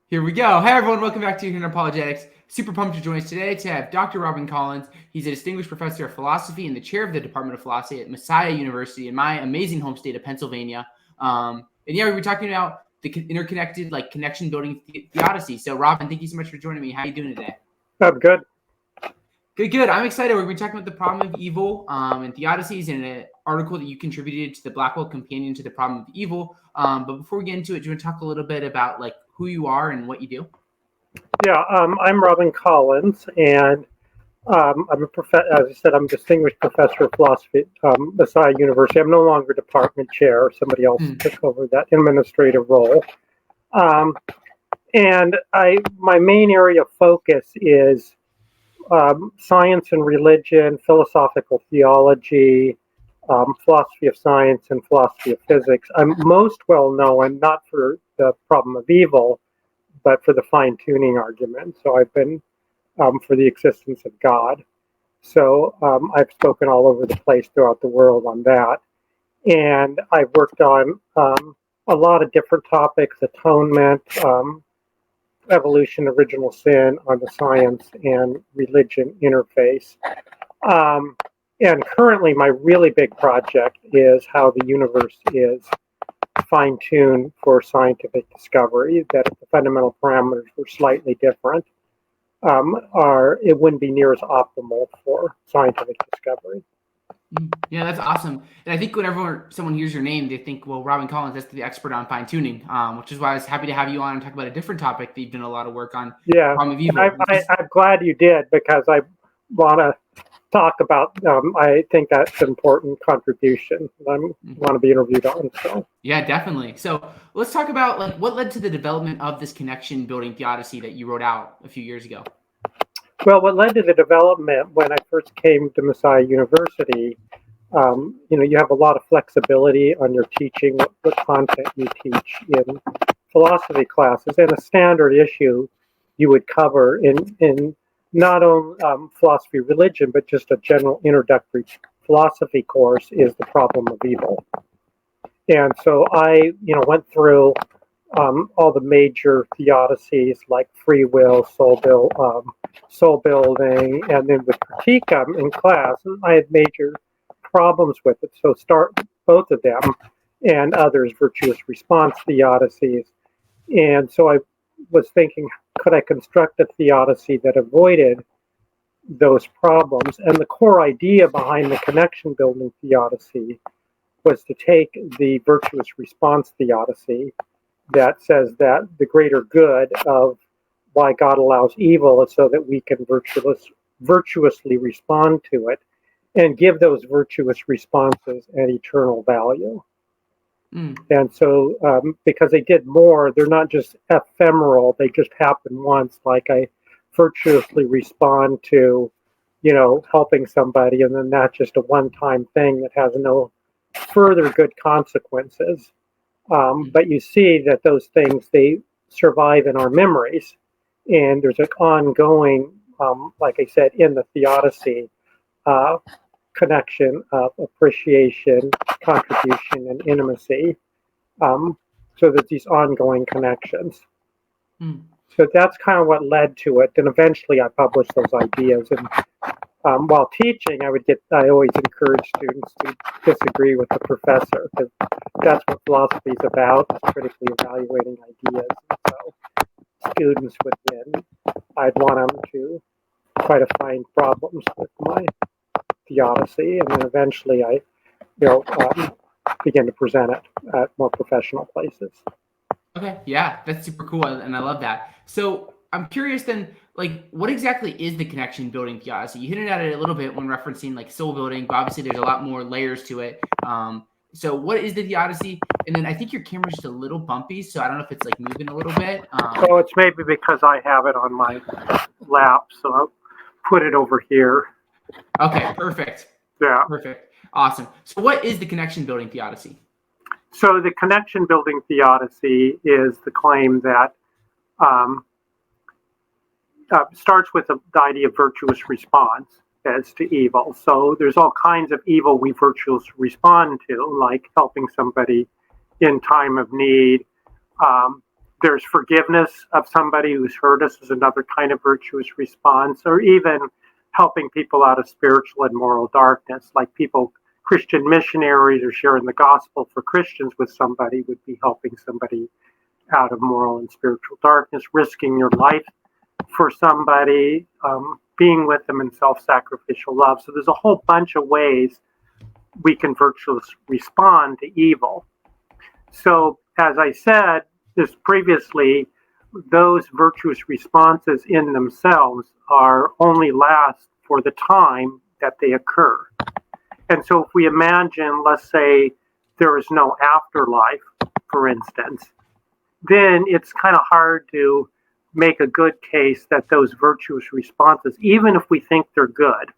Here we go. Hi, everyone. Welcome back to Apologetics. Super pumped to join us today to have Dr. Robin Collins. He's a distinguished professor of philosophy and the chair of the Department of Philosophy at Messiah University in my amazing home state of Pennsylvania. We were talking about the interconnected, connection building theodicy. So, Robin, thank you so much for joining me. How are you doing today? I'm good. Good. I'm excited. We're going to be talking about the problem of evil and theodicies in an article that you contributed to the Blackwell Companion to the Problem of Evil. But before we get into it, do you want to talk a little bit about who you are and what you do? Yeah, I'm Robin Collins, and I'm as I said, I'm a distinguished professor of philosophy at Messiah University. I'm no longer department chair. Somebody else took over that administrative role. My main area of focus is science and religion, philosophical theology, philosophy of science, and philosophy of physics. I'm most well known not for the problem of evil, but for the fine-tuning argument. So I've been for the existence of God. So I've spoken all over the place throughout the world on that. And I've worked on a lot of different topics: atonement, evolution, original sin, on the science and religion interface. And currently, my really big project is how the universe is fine-tuned for scientific discovery, that if the fundamental parameters were slightly different, it wouldn't be near as optimal for scientific discovery. Yeah, that's awesome. And I think whenever someone hears your name, they think, well, Robin Collins, that's the expert on fine-tuning, which is why I was happy to have you on and talk about a different topic that you've done a lot of work on. Yeah, I'm glad you did, because I want to talk about, I think that's an important contribution that I want to be interviewed on. So. Yeah, definitely. So let's talk about what led to the development of this connection building theodicy that you wrote out a few years ago. Well, what led to the development when I first came to Messiah University, you have a lot of flexibility on your teaching, what content you teach in philosophy classes, and a standard issue you would cover in not only philosophy of religion, but just a general introductory philosophy course is the problem of evil. And so I, went through all the major theodicies like free will, soul building, and then would critique them in class. And I had major problems with it. So start both of them and others, virtuous response theodicies. And so I was thinking, could I construct a theodicy that avoided those problems? And the core idea behind the connection building theodicy was to take the virtuous response theodicy that says that the greater good of why God allows evil is so that we can virtuously respond to it and give those virtuous responses an eternal value. And so because they did more, they're not just ephemeral, they just happen once, like I virtuously respond to, helping somebody, and then that's just a one-time thing that has no further good consequences. But you see that those things, they survive in our memories, and there's an ongoing, like I said, in the theodicy, connection of appreciation, contribution, and intimacy. So that these ongoing connections. So that's kind of what led to it. And eventually I published those ideas. And while teaching, I always encourage students to disagree with the professor, because that's what philosophy is about, is critically evaluating ideas. And so students would then, I'd want them to try to find problems with my theodicy, and then eventually I, begin to present it at more professional places. Okay, yeah, that's super cool, and I love that. So I'm curious then, what exactly is the connection building theodicy? You hinted at it a little bit when referencing soul building, but obviously there's a lot more layers to it. So what is the theodicy? And then I think your camera's just a little bumpy, so I don't know if it's moving a little bit. So it's maybe because I have it on my lap, so I'll put it over here. Okay, perfect. Yeah. Perfect. Awesome. So what is the connection building theodicy? So the connection building theodicy is the claim that starts with the idea of virtuous response as to evil. So there's all kinds of evil we virtuously respond to, like helping somebody in time of need, There's forgiveness of somebody who's hurt us is another kind of virtuous response, or even helping people out of spiritual and moral darkness, like Christian missionaries are sharing the gospel for Christians with somebody would be helping somebody out of moral and spiritual darkness, risking your life for somebody, being with them in self-sacrificial love. So there's a whole bunch of ways we can virtually respond to evil. So as I said just previously, those virtuous responses in themselves are only last for the time that they occur. And so if we imagine, let's say, there is no afterlife, for instance, then it's kind of hard to make a good case that those virtuous responses, even if we think they're good,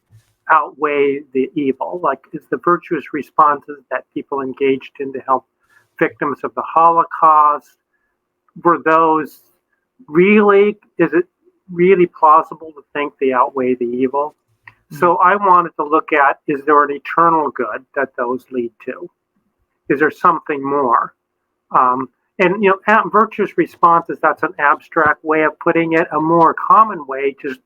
outweigh the evil. Like, is the virtuous responses that people engaged in to help victims of the Holocaust, were those really, is it really plausible to think they outweigh the evil? So I wanted to look at, is there an eternal good that those lead to? Is there something more? And, virtuous responses, that's an abstract way of putting it. A more common way, just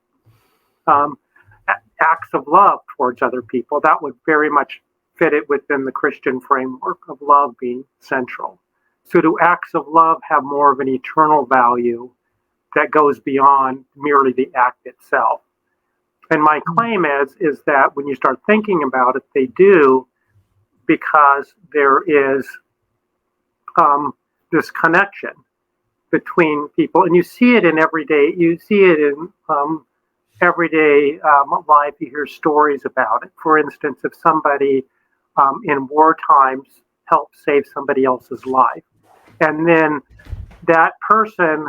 acts of love towards other people. That would very much fit it within the Christian framework of love being central. So do acts of love have more of an eternal value that goes beyond merely the act itself? And my claim is that when you start thinking about it, they do, because there is this connection between people, and you see it in everyday life. You hear stories about it. For instance, if somebody in war times helped save somebody else's life, and then that person,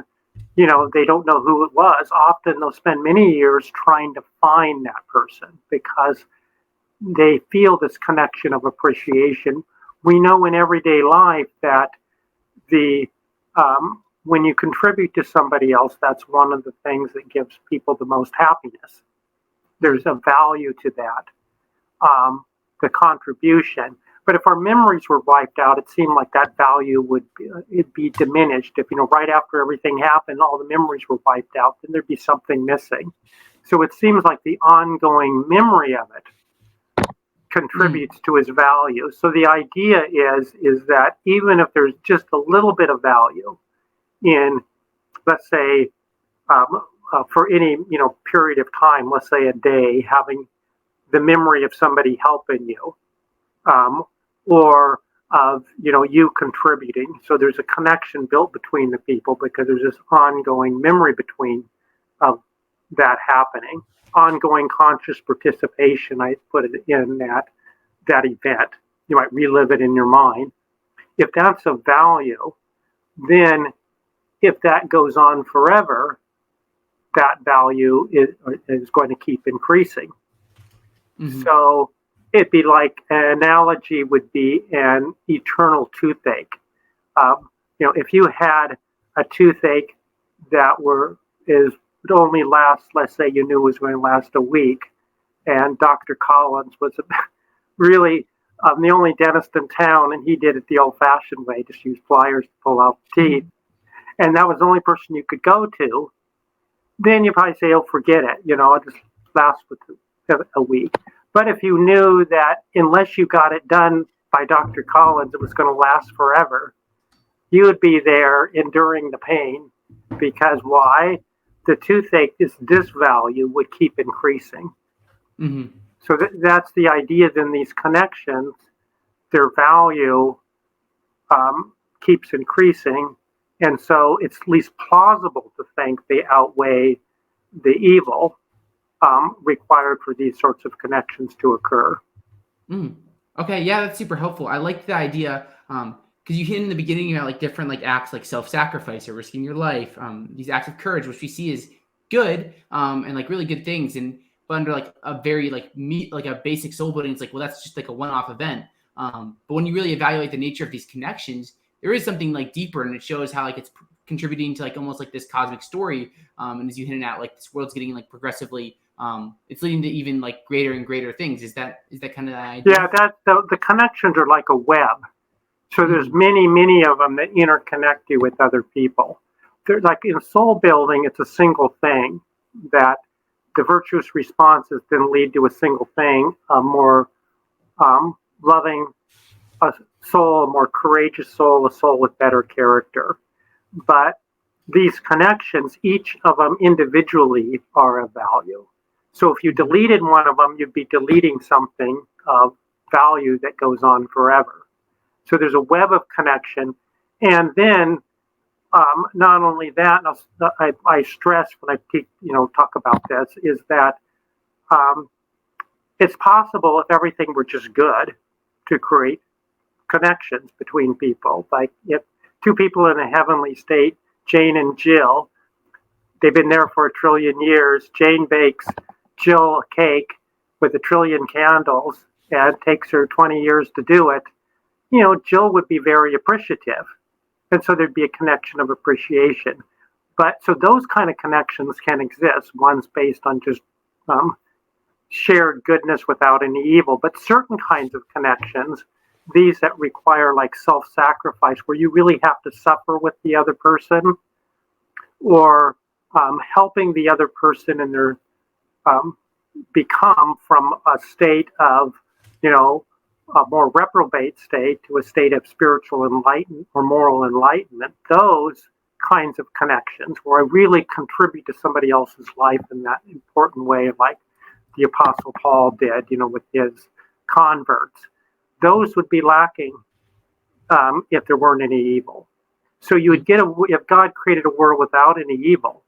they don't know who it was. Often they'll spend many years trying to find that person because they feel this connection of appreciation. We know in everyday life that when you contribute to somebody else, that's one of the things that gives people the most happiness. There's a value to that, the contribution. But if our memories were wiped out, it seemed like that value would be diminished. If, right after everything happened, all the memories were wiped out, then there'd be something missing. So it seems like the ongoing memory of it contributes to its value. So the idea is that even if there's just a little bit of value in, let's say, for any period of time, let's say a day, having the memory of somebody helping you, or of you contributing. So there's a connection built between the people because there's this ongoing memory between that happening, ongoing conscious participation. I put it in that event. You might relive it in your mind. If that's of value, then if that goes on forever, that value is going to keep increasing. Mm-hmm. So it'd be like, an analogy would be an eternal toothache. If you had a toothache that would only last, let's say you knew it was going to last a week, and Dr. Collins was really the only dentist in town, and he did it the old-fashioned way, just use pliers to pull out the teeth, and that was the only person you could go to, then you probably say, oh, forget it, it just lasts with a week. But if you knew that unless you got it done by Dr. Collins, it was going to last forever, you would be there enduring the pain. Because why? The toothache, this value would keep increasing. Mm-hmm. So that's the idea. Then these connections, their value keeps increasing. And so it's at least plausible to think they outweigh the evil required for these sorts of connections to occur. Okay, yeah, that's super helpful. I like the idea because you hit in the beginning about different acts like self-sacrifice or risking your life, these acts of courage, which we see as good and really good things, but under a very a basic soul building, it's well, that's just a one-off event. But when you really evaluate the nature of these connections, there is something deeper, and it shows how it's contributing to almost this cosmic story. And as you hinted at, this world's getting progressively. It's leading to even greater and greater things. Is that kind of the idea? Yeah, the connections are like a web. So there's many of them that interconnect you with other people. like in soul building, it's a single thing that the virtuous responses then lead to a single thing, a more loving a soul, a more courageous soul, a soul with better character. But these connections, each of them individually are of value. So if you deleted one of them, you'd be deleting something of value that goes on forever. So there's a web of connection. And then not only that, I stress when I talk about this, is that it's possible if everything were just good to create connections between people. Like if two people in a heavenly state, Jane and Jill, they've been there for 1 trillion years. Jane bakes Jill a cake with 1 trillion candles, and it takes her 20 years to do it. Jill would be very appreciative. And so there'd be a connection of appreciation. But so those kind of connections can exist. One's based on just shared goodness without any evil. But certain kinds of connections, these that require like self-sacrifice, where you really have to suffer with the other person, or helping the other person in their become from a state of, a more reprobate state to a state of spiritual enlightenment or moral enlightenment. Those kinds of connections where I really contribute to somebody else's life in that important way, like the Apostle Paul did, with his converts. Those would be lacking if there weren't any evil. So you would get if God created a world without any evil,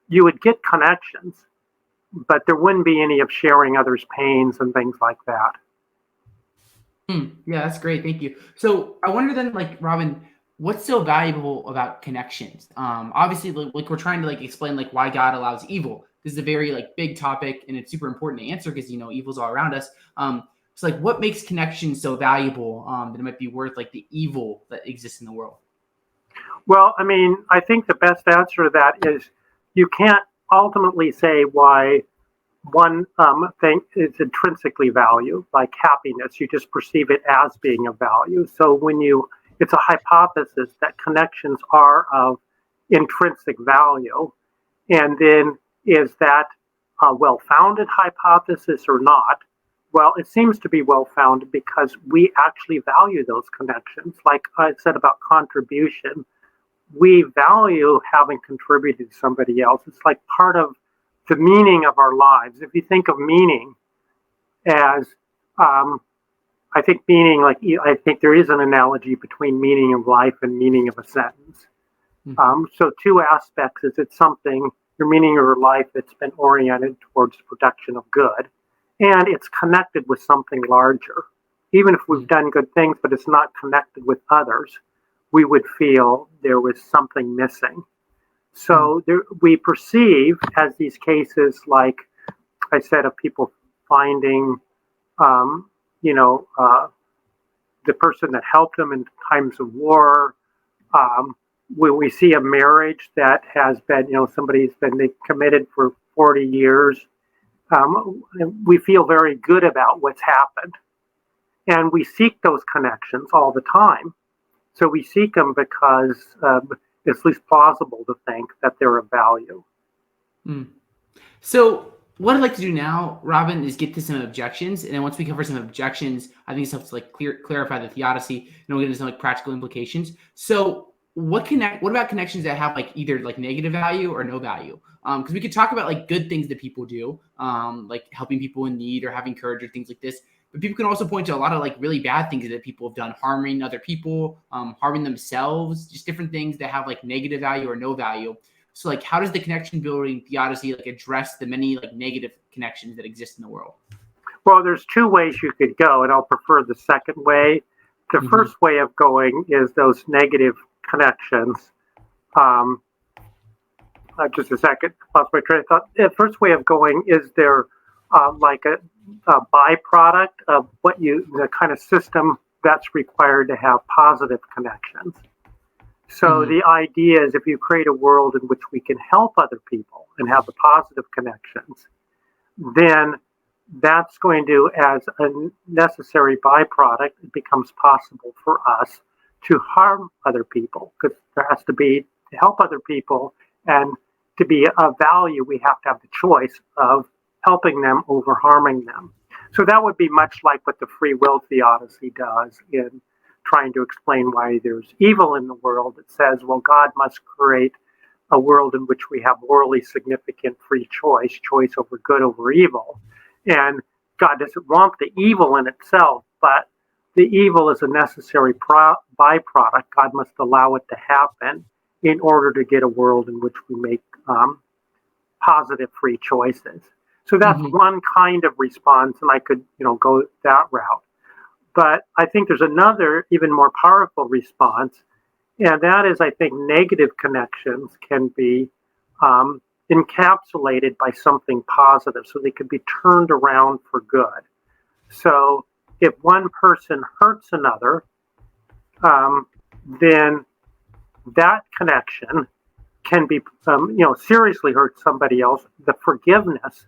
you would get connections, but there wouldn't be any of sharing others' pains and things like that. Yeah, that's great. Thank you. So I wonder then, like, Robin, what's so valuable about connections? Obviously, like we're trying to explain why God allows evil. This is a very big topic, and it's super important to answer because evil's all around us. So what makes connections so valuable that it might be worth the evil that exists in the world? Well, I mean, I think the best answer to that is you can't ultimately say why one thing is intrinsically valued, like happiness. You just perceive it as being of value. So it's a hypothesis that connections are of intrinsic value. And then is that a well-founded hypothesis or not? Well, it seems to be well-founded because we actually value those connections. Like I said about contribution, we value having contributed to somebody else. It's like part of the meaning of our lives. If you think of meaning as, I think there is an analogy between meaning of life and meaning of a sentence. So two aspects is it's something, your meaning of your life that's been oriented towards the production of good, and it's connected with something larger. Even if we've done good things, but it's not connected with others, we would feel there was something missing. So we perceive as these cases, like I said, of people finding, the person that helped them in times of war. When we see a marriage that has been, somebody's been committed for 40 years, we feel very good about what's happened. And we seek those connections all the time. So we seek them because it's at least plausible to think that they're of value. So what I'd like to do now, Robin, is get to some objections. And then once we cover some objections, I think it's helps to clarify the theodicy, and we'll get into some practical implications. So what about connections that have either negative value or no value? Because we could talk about good things that people do, like helping people in need or having courage or things like this. But people can also point to a lot of really bad things that people have done, harming other people, harming themselves, just different things that have negative value or no value. So how does the connection building theodicy address the many negative connections that exist in the world? Well, there's two ways you could go, and I'll prefer the second way. The first way of going is those negative connections. Just a second, lost my train of thought. The first way of going is there a byproduct of the kind of system that's required to have positive connections. So the idea is if you create a world in which we can help other people and have the positive connections, then that's going to, as a necessary byproduct, it becomes possible for us to harm other people because there has to be to help other people, and to be of value, we have to have the choice of helping them over harming them. So that would be much like what the free will theodicy does in trying to explain why there's evil in the world. It says, well, God must create a world in which we have morally significant free choice over good over evil. And God doesn't want the evil in itself, but the evil is a necessary byproduct. God must allow it to happen in order to get a world in which we make positive free choices. So that's one kind of response, and I could, go that route. But I think there's another, even more powerful response, and that is, I think, negative connections can be encapsulated by something positive, so they could be turned around for good. So if one person hurts another, then that connection can be, seriously hurt somebody else. The forgiveness,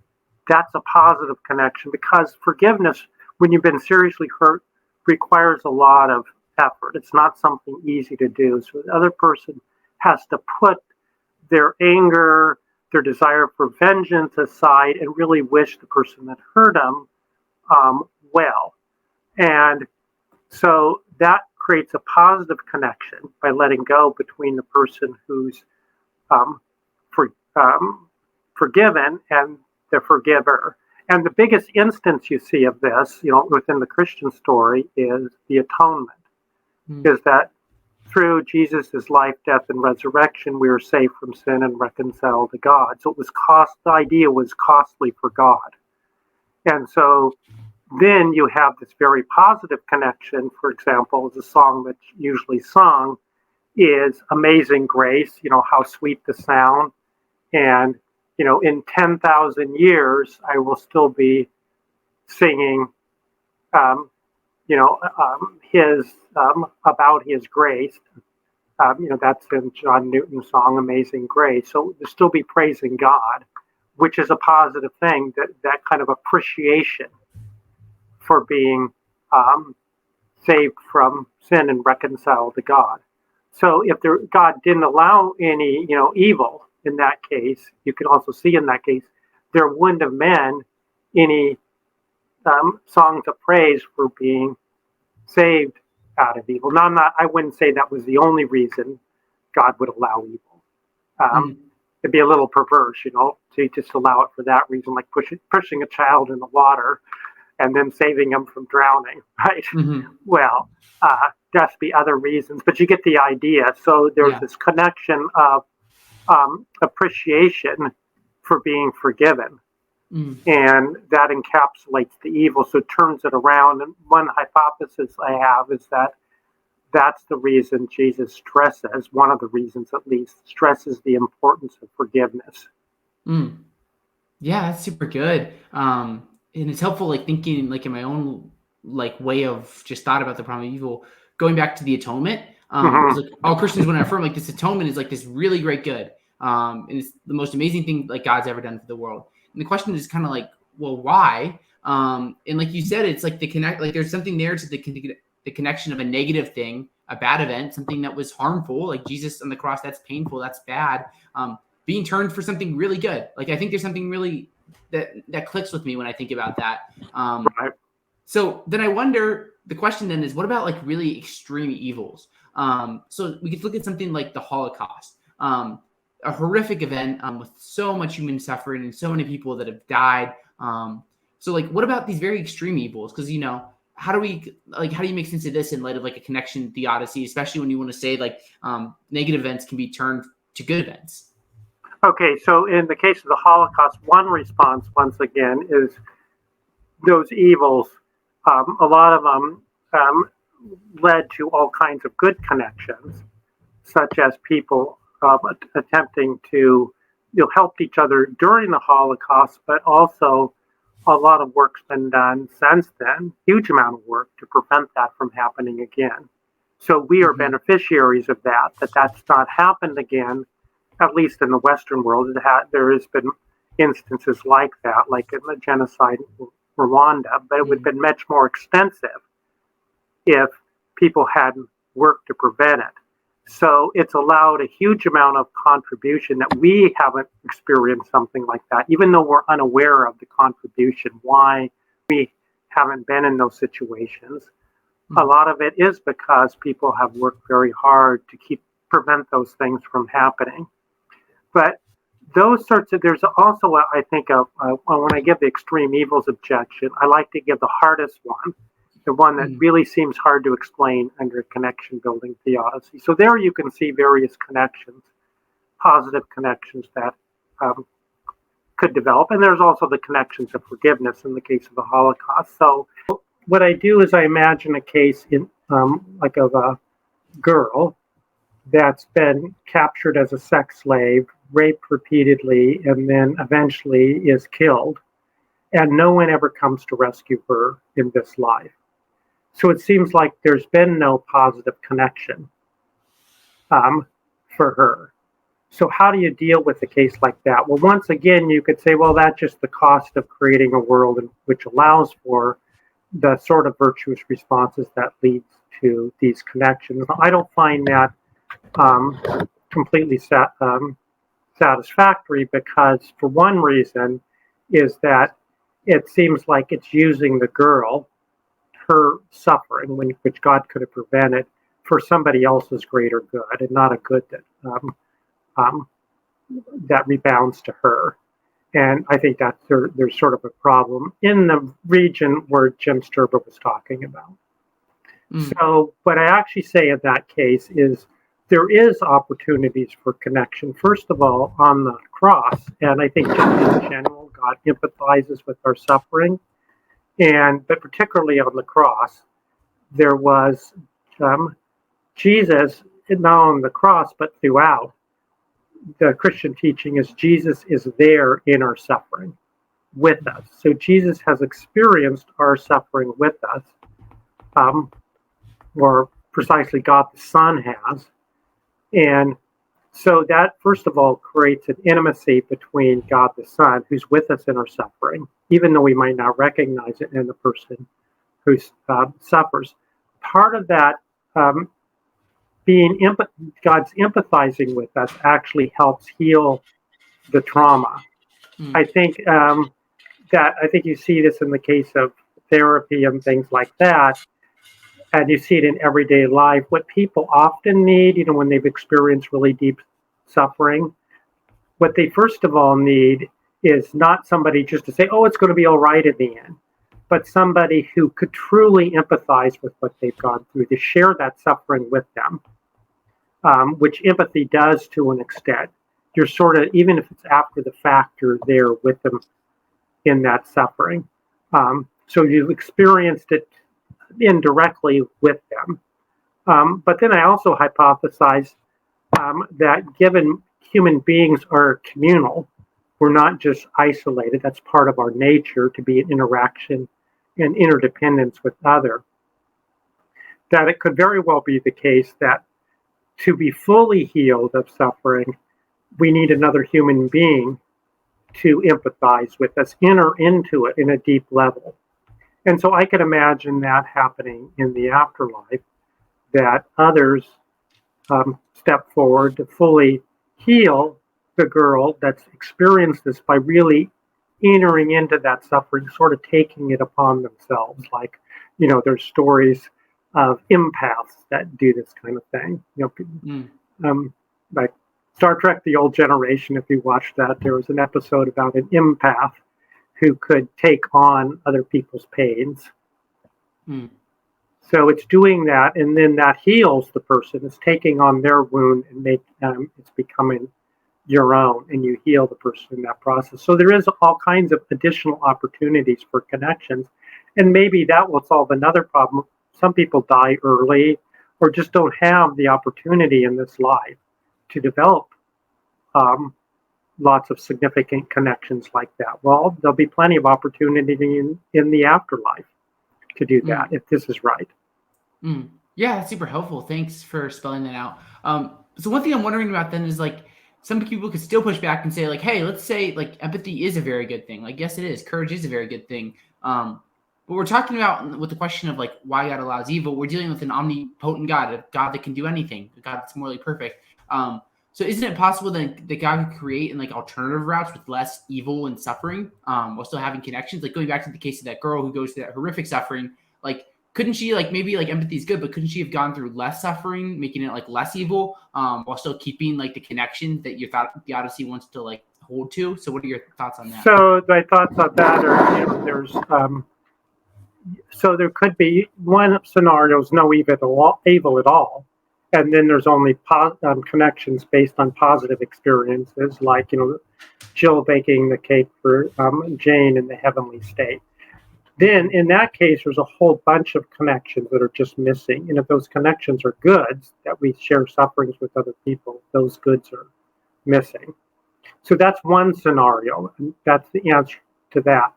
that's a positive connection, because forgiveness, when you've been seriously hurt, requires a lot of effort. It's not something easy to do. So the other person has to put their anger, their desire for vengeance aside, and really wish the person that hurt them well. And so that creates a positive connection by letting go between the person who's forgiven and the forgiver. And the biggest instance you see of this, within the Christian story is the atonement. Is that through Jesus' life, death, and resurrection, we are saved from sin and reconciled to God. So the idea was costly for God. And so then you have this very positive connection. For example, the song that's usually sung is Amazing Grace, how sweet the sound. And, in 10,000 years, I will still be singing, his, about his grace. That's in John Newton's song, Amazing Grace. So they'll still be praising God, which is a positive thing, that kind of appreciation for being saved from sin and reconciled to God. So if God didn't allow any, evil in that case, you can also see in that case, there wouldn't have been any songs of praise for being saved out of evil. Now, I wouldn't say that was the only reason God would allow evil. It'd be a little perverse, to just allow it for that reason, like pushing a child in the water and then saving them from drowning, right? Well, there has to be other reasons, but you get the idea. So there's this connection of appreciation for being forgiven. And that encapsulates the evil, so it turns it around. And one hypothesis I have is that that's the reason Jesus stresses, one of the reasons at least, stresses the importance of forgiveness. Yeah, that's super good. And it's helpful, thinking, in my own, way of just thought about the problem of evil, going back to the atonement. All Christians want to affirm, this atonement is, this really great good. And it's the most amazing thing, God's ever done for the world. And the question is kind of well, why? And like you said, it's there's something there to the connection of a negative thing, a bad event, something that was harmful, like Jesus on the cross, that's painful, that's bad, being turned for something really good. I think there's something really that clicks with me when I think about that. Right. So then I wonder, the question then is, what about really extreme evils? So we could look at something like the Holocaust, a horrific event with so much human suffering and so many people that have died. So what about these very extreme evils? Because, how do you make sense of this in light of a connection theodicy, especially when you want to say negative events can be turned to good events? Okay, so in the case of the Holocaust, one response, once again, is those evils, a lot of them led to all kinds of good connections, such as people attempting to help each other during the Holocaust, but also a lot of work's been done since then, huge amount of work to prevent that from happening again. So we are beneficiaries of that that's not happened again, at least in the Western world. There has been instances like that, like in the genocide in Rwanda, but it would have been much more extensive if people hadn't worked to prevent it. So it's allowed a huge amount of contribution that we haven't experienced something like that, even though we're unaware of the contribution, why we haven't been in those situations. A lot of it is because people have worked very hard to prevent those things from happening. But those sorts of, there's also, I think, when I give the extreme evils objection, I like to give the hardest one, the one that really seems hard to explain under connection building theodicy. So there you can see various connections, positive connections that could develop. And there's also the connections of forgiveness in the case of the Holocaust. So what I do is I imagine a case in like of a girl that's been captured as a sex slave, raped repeatedly, and then eventually is killed. And no one ever comes to rescue her in this life. So it seems like there's been no positive connection for her. So how do you deal with a case like that? Well, once again, you could say, well, that's just the cost of creating a world which allows for the sort of virtuous responses that leads to these connections. I don't find that completely satisfactory because, for one reason, is that it seems like it's using the girl, her suffering, which God could have prevented, for somebody else's greater good, and not a good that rebounds to her. And I think that there's sort of a problem in the region where Jim Sturba was talking about. So what I actually say in that case is there is opportunities for connection. First of all, on the cross, and I think just in general, God empathizes with our suffering. But particularly on the cross, there was Jesus, not on the cross, but throughout. The Christian teaching is Jesus is there in our suffering with us. So Jesus has experienced our suffering with us, or precisely God the Son has. And so that, first of all, creates an intimacy between God the Son, who's with us in our suffering, even though we might not recognize it in the person who suffers. Part of that God's empathizing with us actually helps heal the trauma. I think you see this in the case of therapy and things like that, and you see it in everyday life. What people often need, when they've experienced really deep suffering, what they first of all need is not somebody just to say, "Oh, it's going to be all right in the end," but somebody who could truly empathize with what they've gone through, to share that suffering with them. Which empathy does to an extent. You're sort of, even if it's after the fact, you're there with them in that suffering. So you've experienced it indirectly with them. But then I also hypothesize that given human beings are communal, we're not just isolated. That's part of our nature, to be in interaction and interdependence with others. That it could very well be the case that to be fully healed of suffering, we need another human being to empathize with us, enter into it in a deep level. And so I could imagine that happening in the afterlife, that others step forward to fully heal the girl that's experienced this by really entering into that suffering, sort of taking it upon themselves. Like, there's stories of empaths that do this kind of thing. Like Star Trek, The Old Generation, if you watched that, there was an episode about an empath who could take on other people's pains. So it's doing that, and then that heals the person. It's taking on their wound and it's becoming your own, and you heal the person in that process. So there is all kinds of additional opportunities for connections, and maybe that will solve another problem. Some people die early or just don't have the opportunity in this life to develop lots of significant connections like that. Well, there'll be plenty of opportunity in the afterlife to do that, if this is right. Yeah, that's super helpful. Thanks for spelling that out. So one thing I'm wondering about then is, like, some people could still push back and say, like, hey, let's say, like, empathy is a very good thing. Like, yes, it is. Courage is a very good thing. But we're talking about with the question of like why God allows evil. We're dealing with an omnipotent God, a God that can do anything, a God that's morally perfect. So isn't it possible that God could create in like alternative routes with less evil and suffering, while still having connections? Like going back to the case of that girl who goes through that horrific suffering, like couldn't she like maybe like empathy is good, but couldn't she have gone through less suffering, making it like less evil, while still keeping like the connections that you thought the Odyssey wants to like hold to? So what are your thoughts on that? So my thoughts on that are, there's so there could be one scenario is no evil at all, and then there's only connections based on positive experiences, like Jill baking the cake for Jane in the heavenly state. Then in that case, there's a whole bunch of connections that are just missing. And if those connections are goods, that we share sufferings with other people, those goods are missing. So that's one scenario, and that's the answer to that.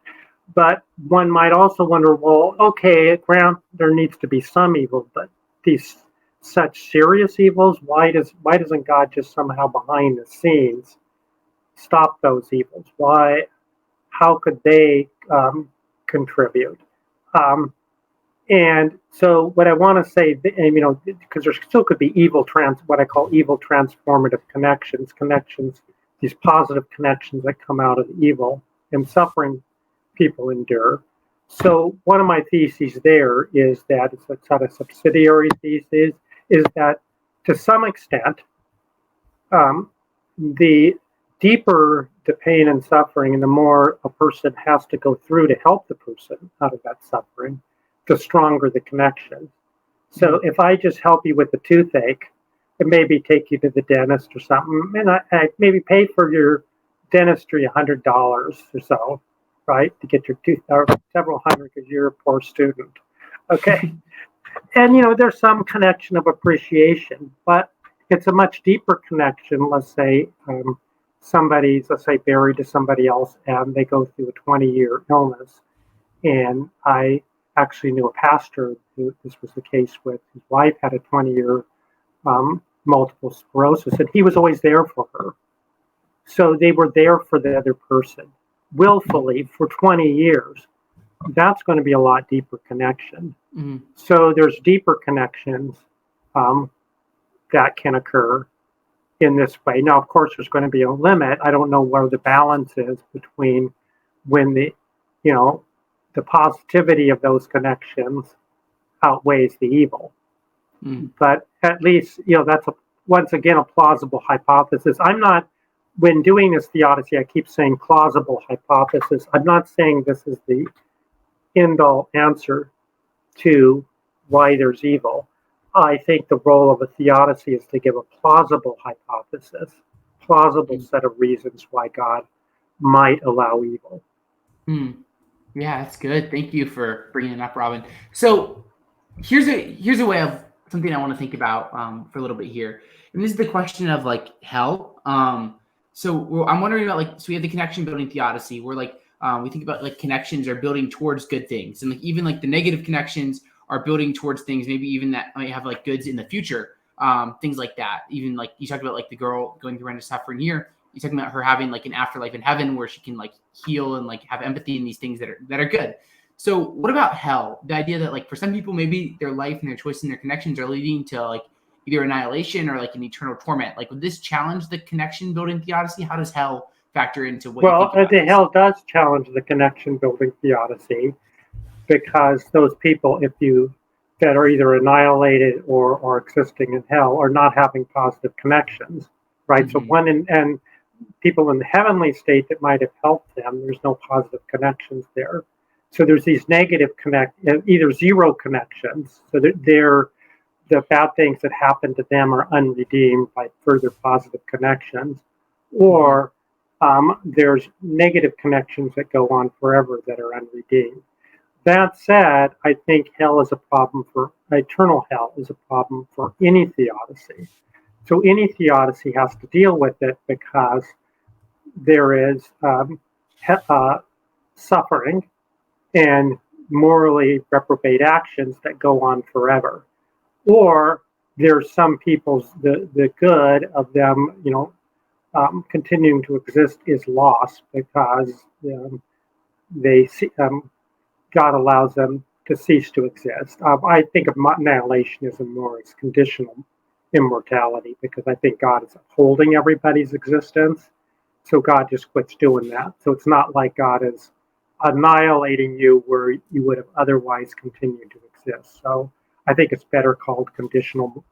But one might also wonder, well, okay, there needs to be some evil, but these such serious evils, why doesn't God just somehow behind the scenes stop those evils? How could they contribute? And so what I want to say, because there still could be what I call evil transformative connections, these positive connections that come out of evil and suffering people endure. So one of my theses there is that it's a sort of subsidiary thesis, is that to some extent, the deeper the pain and suffering and the more a person has to go through to help the person out of that suffering, the stronger the connection. So if I just help you with the toothache and maybe take you to the dentist or something, and I maybe pay for your dentistry $100 or so, right, to get your tooth, or several hundred because you're a poor student. Okay. And, there's some connection of appreciation, but it's a much deeper connection. Let's say somebody's, married to somebody else and they go through a 20-year illness. And I actually knew a pastor who this was the case with. His wife had a 20-year multiple sclerosis, and he was always there for her. So they were there for the other person willfully for 20 years. That's going to be a lot deeper connection. Mm-hmm. So there's deeper connections that can occur in this way. Now, of course, there's going to be a limit. I don't know where the balance is between when the positivity of those connections outweighs the evil. Mm. But at least, that's once again a plausible hypothesis. When doing this theodicy, I keep saying plausible hypothesis. I'm not saying this is the end-all answer to why there's evil. I think the role of a theodicy is to give a plausible hypothesis, plausible set of reasons why God might allow evil. Yeah, that's good. Thank you for bringing it up, Robin. So here's a way of something I want to think about for a little bit here. And this is the question of like hell. So I'm wondering about so we have the connection building theodicy where we think about like connections are building towards good things, and like even like the negative connections are building towards things maybe even that might have like goods in the future, things like that. Even like you talked about like the girl going through horrendous suffering here. You're talking about her having like an afterlife in heaven where she can like heal and like have empathy in these things that are good. So what about hell? The idea that like for some people maybe their life and their choices and their connections are leading to like either annihilation or like an eternal torment. Like would this challenge the connection building theodicy? How does hell factor into what you think about this? Hell does challenge the connection building theodicy, because those people, that are either annihilated or are existing in hell are not having positive connections, right? Mm-hmm. So and people in the heavenly state that might have helped them, there's no positive connections there. So there's these negative either zero connections, so that the bad things that happen to them are unredeemed by further positive connections, or there's negative connections that go on forever that are unredeemed. That said, I think eternal hell is a problem for any theodicy. So any theodicy has to deal with it because there is suffering and morally reprobate actions that go on forever. Or there's some people's, the good of them, continuing to exist is lost because they see, God allows them to cease to exist. I think of annihilationism more as conditional immortality, because I think God is upholding everybody's existence. So God just quits doing that. So it's not like God is annihilating you where you would have otherwise continued to exist. So I think it's better called conditional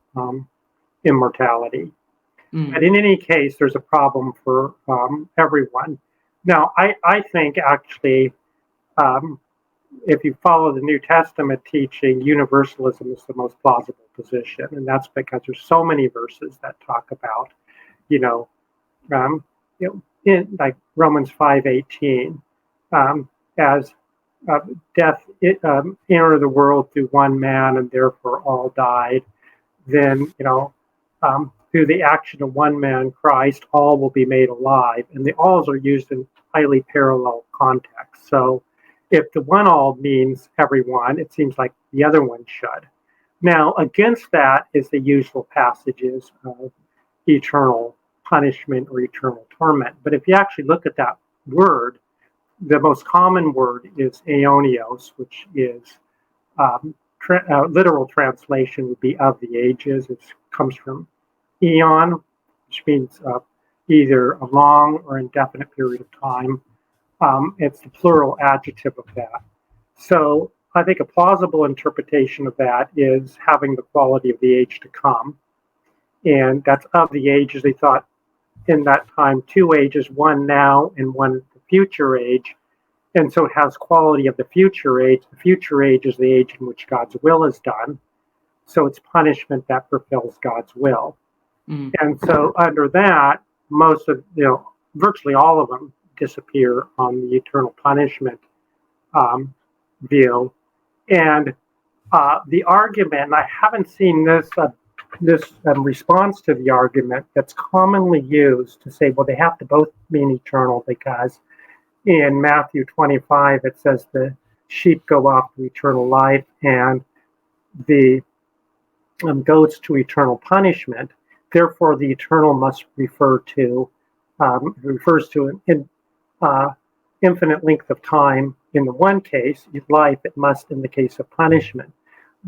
immortality. But in any case, there's a problem for everyone. Now, I think actually, if you follow the New Testament teaching, universalism is the most plausible position, and that's because there's so many verses that talk about, you know, in like Romans 5:18, as death entered the world through one man, and therefore all died. Then, through the action of one man, Christ, all will be made alive. And the alls are used in highly parallel contexts. So if the one all means everyone, it seems like the other one should. Now, against that is the usual passages of eternal punishment or eternal torment. But if you actually look at that word, the most common word is aeonios, which is literal translation would be of the ages. It comes from eon, which means either a long or indefinite period of time. It's the plural adjective of that. So I think a plausible interpretation of that is having the quality of the age to come. And that's of the ages. They thought in that time two ages, one now and one future age. And so it has quality of the future age. The future age is the age in which God's will is done. So it's punishment that fulfills God's will. Mm. And so under that, most of, virtually all of them disappear on the eternal punishment view. And the argument, and I haven't seen this response to the argument that's commonly used to say, well, they have to both mean eternal, because in Matthew 25, it says the sheep go off to eternal life and the goats to eternal punishment. Therefore, the eternal must refers to an infinite length of time in the one case, life, it must in the case of punishment.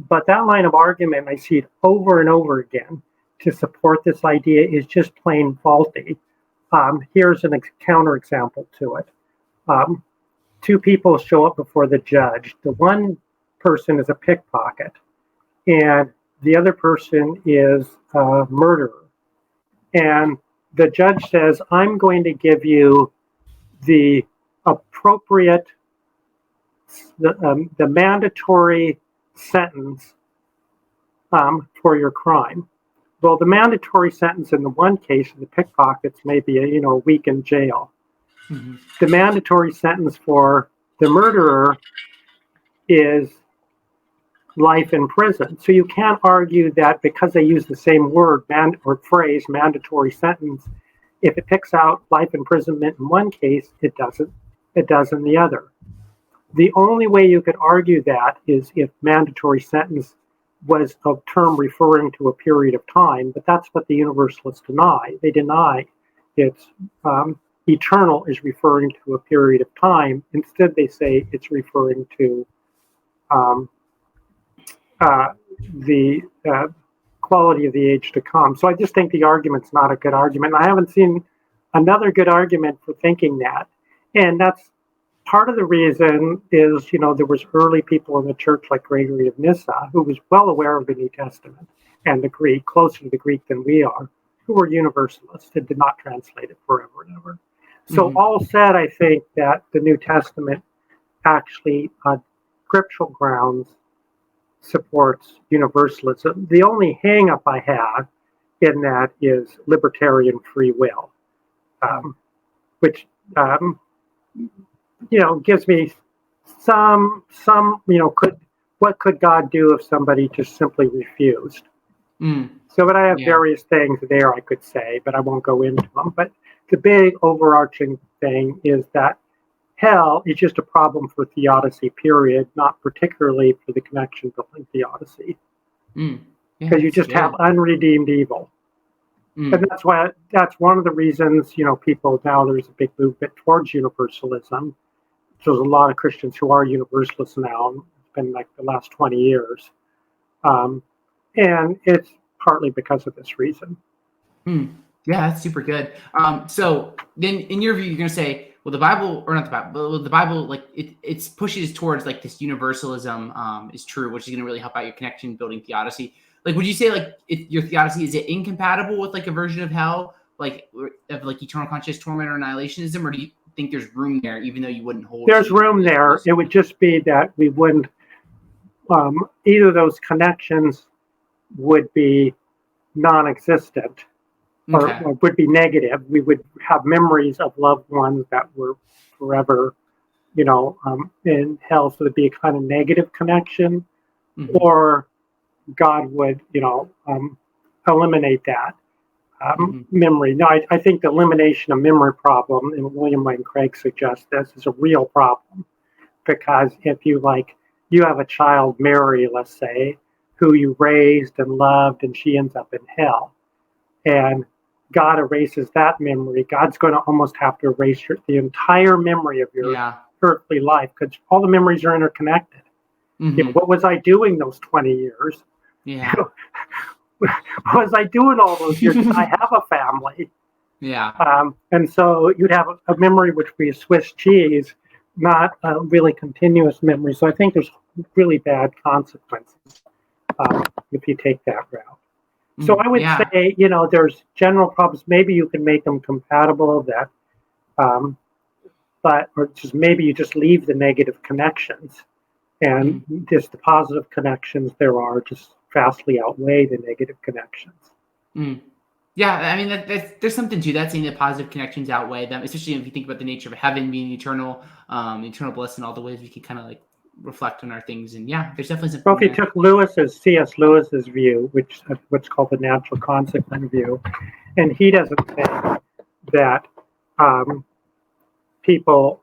But that line of argument, I see it over and over again to support this idea, is just plain faulty. Here's a counterexample to it. Two people show up before the judge. The one person is a pickpocket, and the other person is a murderer. And the judge says, I'm going to give you the appropriate, the mandatory sentence for your crime. Well, the mandatory sentence in the one case of the pickpockets may be a week in jail. Mm-hmm. The mandatory sentence for the murderer is life in prison. So you can't argue that because they use the same word or phrase, mandatory sentence, if it picks out life imprisonment in one case, it does in the other. The only way you could argue that is if mandatory sentence was a term referring to a period of time, but that's what the universalists deny. They deny it's eternal is referring to a period of time. Instead, they say it's referring to the quality of the age to come. So I just think the argument's not a good argument. I haven't seen another good argument for thinking that. And that's part of the reason is, there was early people in the church like Gregory of Nyssa, who was well aware of the New Testament and the Greek, closer to the Greek than we are, who were universalists and did not translate it forever and ever. So mm-hmm. All said, I think that the New Testament actually, on scriptural grounds, supports universalism. The only hang-up I have in that is libertarian free will, which gives me some what could God do if somebody just simply refused? So, but I have various things there I could say, but I won't go into them. But the big overarching thing is that hell is just a problem for theodicy, period, not particularly for the connection building theodicy. Because you just have unredeemed evil. And that's one of the reasons, people now there's a big movement towards universalism there's a lot of Christians who are universalists now. It's been like the last 20 years. And it's partly because of this reason. Yeah, that's super good. So then in your view, you're going to say, well, the Bible, or not the Bible, but the Bible, like it pushes towards like this universalism is true, which is going to really help out your connection building theodicy. Like, would you say like your theodicy, is it incompatible with like a version of hell, like of like eternal conscious torment or annihilationism, or do you think there's room there, even though you wouldn't hold? There's room there. It would just be that we wouldn't, either of those connections would be non-existent. Or would be negative. We would have memories of loved ones that were forever, in hell. So it'd be a kind of negative connection, or God would, eliminate that memory. No, I think the elimination of memory problem, and William Lane Craig suggests this, is a real problem, because if you have a child, Mary, let's say, who you raised and loved, and she ends up in hell, and God erases that memory, God's going to almost have to erase the entire memory of your earthly life, because all the memories are interconnected. What was I doing those 20 years? What was I doing all those years? I have a family. And so you'd have a memory which would be a Swiss cheese, not a really continuous memory. So I think there's really bad consequences if you take that route. So I would say, there's general problems. Maybe you can make them compatible, or just maybe you just leave the negative connections, and just the positive connections there are just vastly outweigh the negative connections. Yeah, I mean, there's something to that, saying that positive connections outweigh them, especially if you think about the nature of heaven being eternal, eternal bliss, and all the ways we can kind of like reflect on our things. And there's definitely something. Well, if you took C.S. Lewis's view, which what's called the natural consequent view, and he doesn't think that people,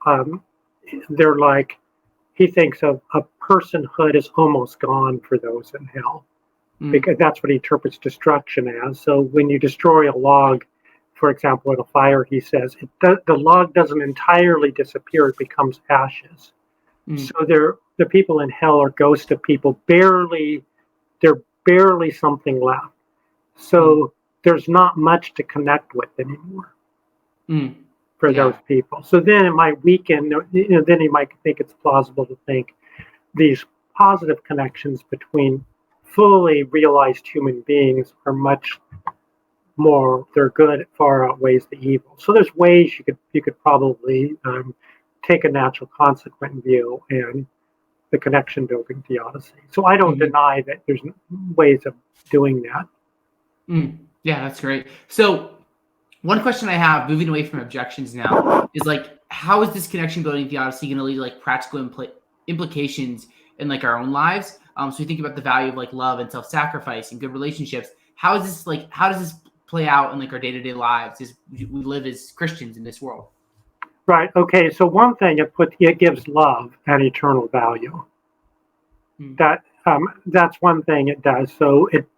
they're like, he thinks of a personhood is almost gone for those in hell, because that's what he interprets destruction as. So when you destroy a log, for example, in a fire, he says the log doesn't entirely disappear; it becomes ashes. So the people in hell are ghosts of people. They're barely something left. So there's not much to connect with anymore for those people. So then it might weaken. Then you might think it's plausible to think these positive connections between fully realized human beings are much more. They're good. It far outweighs the evil. So there's ways you could probably take a natural consequent view and the connection building theodicy. So I don't deny that there's ways of doing that. Yeah, that's great. So one question I have, moving away from objections now, is like, how is this connection building theodicy going to lead to like practical implications in like our own lives? So we think about the value of like love and self-sacrifice and good relationships. How does this play out in like our day-to-day lives as we live as Christians in this world? Right. Okay. So one thing, it gives love an eternal value. That's one thing it does. So it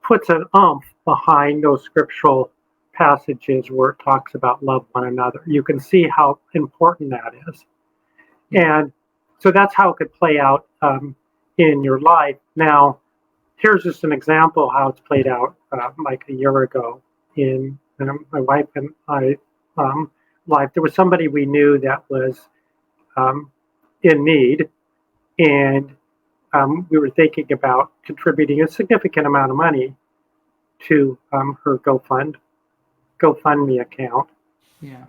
puts an umph behind those scriptural passages where it talks about love one another. You can see how important that is, and so that's how it could play out in your life. Now, here's just an example how it's played out. Like a year ago, in my wife and I. Life. There was somebody we knew that was in need, and we were thinking about contributing a significant amount of money to her GoFundMe account.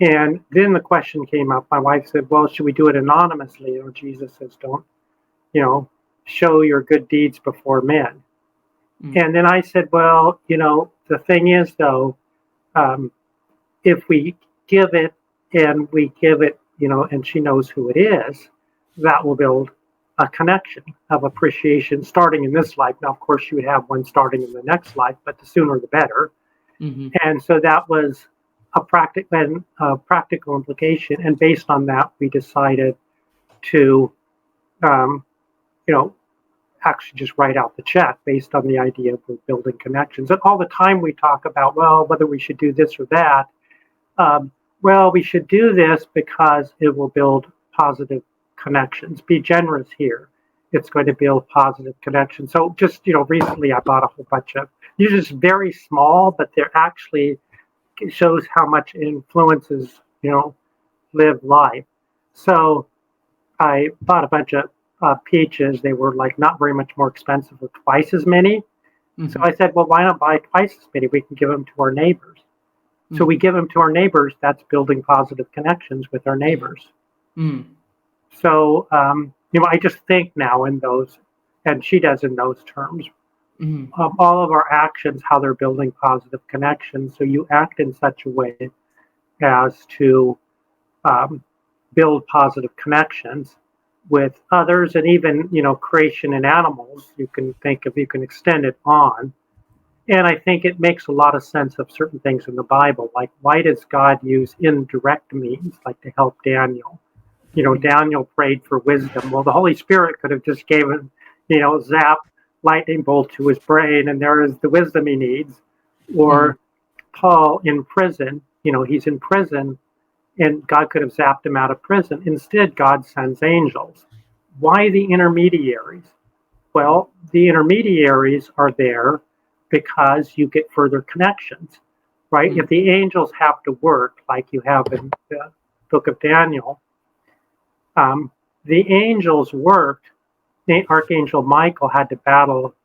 And then the question came up. My wife said, well, should we do it anonymously? Jesus says, don't, show your good deeds before men. And then I said, well, the thing is, though, if we give it, and she knows who it is, that will build a connection of appreciation starting in this life. Now, of course, you would have one starting in the next life, but the sooner the better. And so that was a practical implication. And based on that, we decided to, actually just write out the check based on the idea of building connections. And all the time we talk about, well, whether we should do this or that. well, we should do this because it will build positive connections. Be generous here. It's going to build positive connections. So just, recently I bought a whole bunch of, these are just very small, but they're actually, it shows how much it influences, live life. So I bought a bunch of peaches. They were like not very much more expensive, or twice as many. So I said, well, why not buy twice as many? We can give them to our neighbors. So we give them to our neighbors. That's building positive connections with our neighbors. So, I just think now in those, and she does in those terms, all of our actions, how they're building positive connections. So you act in such a way as to build positive connections with others, and even, creation and animals. You can extend it on. And I think it makes a lot of sense of certain things in the Bible, like why does God use indirect means, like to help Daniel? Daniel prayed for wisdom. Well, the Holy Spirit could have just given, zap lightning bolt to his brain, and there is the wisdom he needs. Or Paul in prison, he's in prison, and God could have zapped him out of prison. Instead, God sends angels. Why the intermediaries? Well, the intermediaries are there because you get further connections, right? If the angels have to work, like you have in the book of Daniel, the angels worked. The Archangel Michael had to battle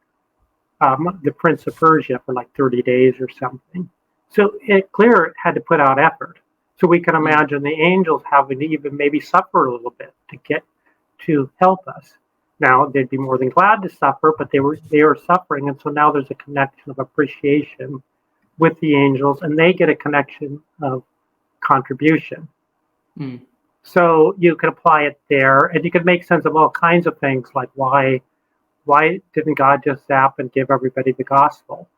the Prince of Persia for like 30 days or something. So it had to put out effort. So we can imagine the angels having to even maybe suffer a little bit to get to help us. Now they'd be more than glad to suffer, but they were suffering, and so now there's a connection of appreciation with the angels, and they get a connection of contribution. So you could apply it there, and you could make sense of all kinds of things, like why didn't God just zap and give everybody the gospel?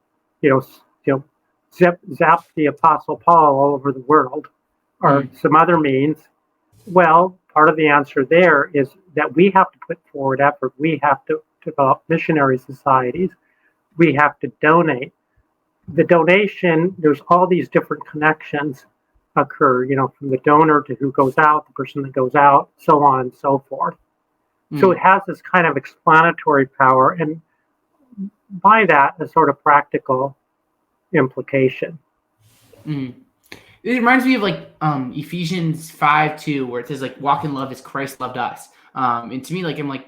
Zap the Apostle Paul all over the world, or some other means. Well, part of the answer there is that we have to put forward effort. We have to develop missionary societies. We have to donate. The donation, there's all these different connections occur, from the donor to who goes out, the person that goes out, so on and so forth. So it has this kind of explanatory power, and by that, a sort of practical implication. It reminds me of like Ephesians 5:2, where it says like walk in love as Christ loved us. And to me, like I'm like